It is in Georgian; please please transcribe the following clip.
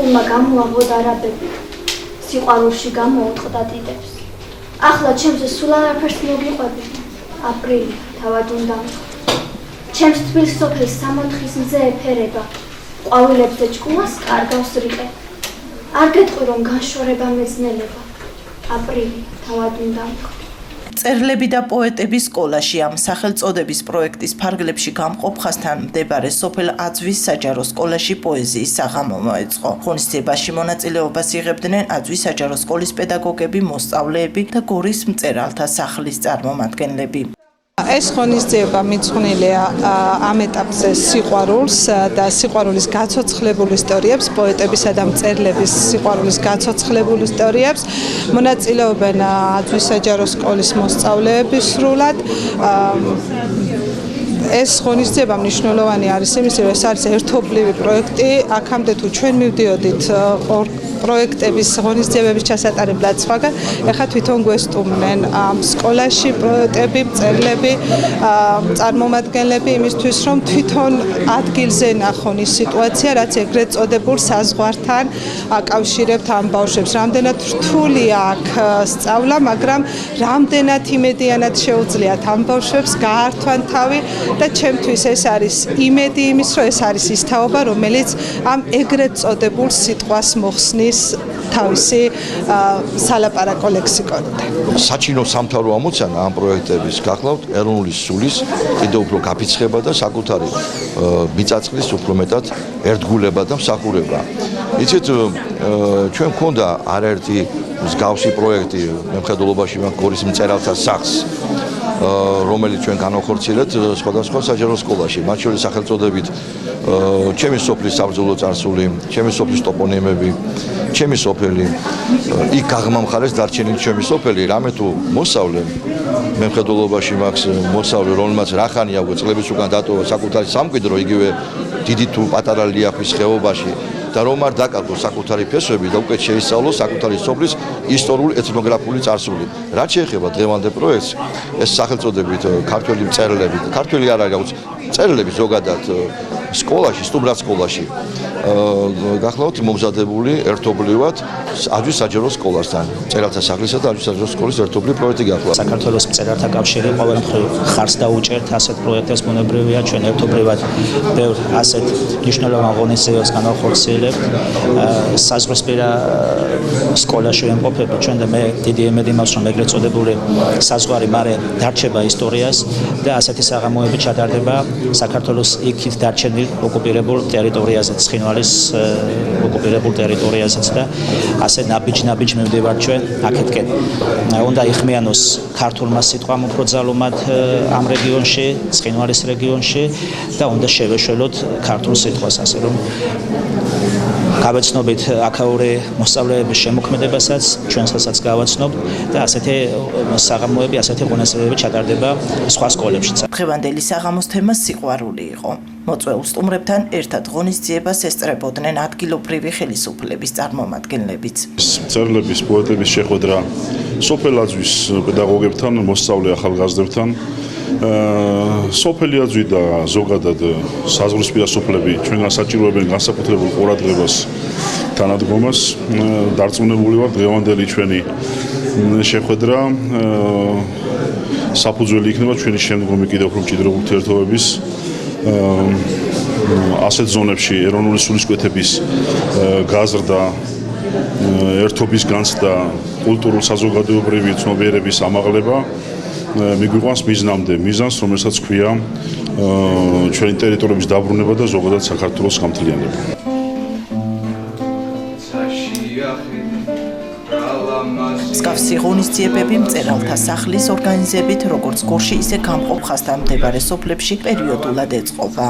ხალხურმა გამოაღოთ არაბები, სიყვარულში გამოუტყდა დიდებს. ახლა ჩემზე სულ არაფერს მოგიყვები, აპრილი თავად უნდა მწყდ. ჩემს თბილ სოფელს სამოთხის მზე ეფერება, ყვავილებზე ჭკუას კარგავს რიყე. არ გეტყვი რომ განშორება მეძნელება, აპრილი თავად უნდა მწყდ. წერლები და პოეტების სკოლაში ამ სახელწოდების პროექტის ფარგლებში გამყოფხასთან მდებარე სოფელ აძვის საჯარო სკოლაში პოეზიის საღამო მოეწყო. ღონისძიებაში მონაწილეობას იღებდნენ აძვის საჯარო სკოლის პედაგოგები, მოსწავლეები და გორის მწერალთა სახლის წარმომადგენლები. ეს ღონისძიება მიძღვნილია ამ ეტაპზე სიყვარულს და სიყვარულის გაცოცხლებულ ისტორიებს, პოეტებისა და მწერლების სიყვარულის გაცოცხლებულ ისტორიებს. მონაწილეობენ აძვის საჯარო სკოლის მოსწავლეები სრულად. ეს ღონისძიება მნიშვნელოვანი არის იმისათვის, რომ ეს არის ერთობლივი პროექტი. აქამდე თუ ჩვენ მივდიოდით პროექტების ღონისძიებების ჩასატარებლად სხვაგან, ეხლა თვითონ გვესტუმრნენ ამ სკოლაში პროექტები, მწერლები, წარმომადგენლები იმისთვის, რომ თვითონ ადგილზე ნახონ ის სიტუაცია, რაც ეგრეთ წოდებულ საზღვართან აკავშირებთ ამ ბავშვებს. რამდენად რთულია აქ სწავლა, მაგრამ რამდენად იმედიანად შეუძლიათ ამ ბავშვებს გაართვან თავი და ჩემთვის ეს არის იმედი იმის, რომ ეს არის ის თაობა, რომელიც ამ ეგრეთ წოდებულ სიტყვას მოხსნის თავისი სალაპარაკო ლექსიკონიდან. საჩინო სამთავრო ამოცანა ამ პროექტების გახლავთ ეროვნული სულის კიდევ უფრო გაფიცხება და საკუთარი მიწაწყლის უფრო მეტად ერთგულება და მსახურება. იცით, ჩვენ მქონდა არაერთი მსგავსი პროექტი მემხედველობაში გორის მწერალთა სახლს, რომელიც ჩვენ განვახორციელებთ სხვადასხვა საჯარო სკოლაში, მათ შორის სახელწოდებით ჩემი სოფლის საბრძოლო წარსული, ჩემი სოფლის ტოპონიმები, ჩემი სოფელი, იქ გაღმამხარეს დარჩენილი ჩემი სოფელი, რამე თუ მოსავლე მემხედველობაში მაქვს მოსავლე, რომელმაც რახანი აღვე წლების უკან დატოვა საკუთარი სამკვიდრო, იგივე დიდი თუ პატარა ლიახვის ხეობაში და რომ არ დაკარგო საკუთარი ფესვები და უკეთ შეისწავლო საკუთარი სოფლის ისტორიული ეთნოგრაფიული წარსული. რაც შეეხება დღევანდელ პროექტს, ეს სახელწოდებით ქართველი მწერლები, ქართველი არ არის, მწერლები ზოგადად სკოლაში, სტუმრად სკოლაში გახლავთ მომზადებული ერთობლივად აძვის საჯარო სკოლასთან, მწერალთა სახლისა და აძვის საჯარო სკოლის ერთობლივი პროექტი გახლავთ. საქართველოს მწერალთა კავშირი ყოველმხრივ ხარს დაუჭერთ ასეთ პროექტებს, მონებრივია ჩვენ ერთობლივად ბევრ ასეთ მნიშვნელოვან ღონისძიებას განვახორციელებთ. საზღვრისპირა სკოლაში ვიმყოფები ჩვენ და მე დიდი იმედი მაქვს, რომ ეგრეთ წოდებული საზღვარი მარე დარჩება ისტორიას და ასეთი საღამოები ჩატარდება საქართველოს იქით დარჩენილ ოკუპირებულ ტერიტორიაზე, ცხინვალის ოკუპირებულ ტერიტორიაზეც და ასე ნაბიჯ მივდივართ ჩვენ აქეთკენ. უნდა იხმიანოს ქართულმა სიტყვამ უფრო ძალუმად ამ რეგიონში, ცხინვალის რეგიონში და უნდა შევეშველოთ ქართულ სიტყვას, ასე რომ გავეცნობით აქაური მოსწავლეების შემოქმედებასაც, ჩვენსაც გავაცნობთ და ასეთი საღამოები, ასეთი ღონისძიებები ჩატარდება სხვა სკოლებშიც. დღევანდელი საღამოს თემა სიყვარული იყო. მოწვეულ სტუმრებთან ერთად ღონისძიებას ესწრებოდნენ ადგილობრივი ხელისუფლების წარმომადგენლებიც. მწერლების, პოეტების შეხვედრა სოფელ აძვის პედაგოგებთან, მოსწავლე ახალგაზრდებთან, სოფელი აძვი და ზოგადად საზღვრისპირა სოფლები ჩვენგან საჭიროებენ განსაკუთრებულ ყურადღებას, თანადგომას. დარწმუნებული ვარ, დღევანდელი ჩვენი შეხვედრა საფუძველი იქნება ჩვენი შემდგომი კიდევ უფრო მჭიდრო ურთიერთობების ასეთ ზონებში ეროვნული სულისკვეთების გაზრდა, ერთობის განცდა, კულტურულ საზოგადოებრივი ცნობიერების ამაღლება მიგვიყვანს მიზნამდე, მიზანს, რომელსაც ქვია ჩვენი ტერიტორიების დაბრუნება და ზოგადად საქართველოს გამთლიანება. მსგავსი ღონისძიებები მწერალთა სახლის ორგანიზებით, როგორც გორში, ისე გამყოფხასთან მდებარე სოფლებში პერიოდულად ეწყობა.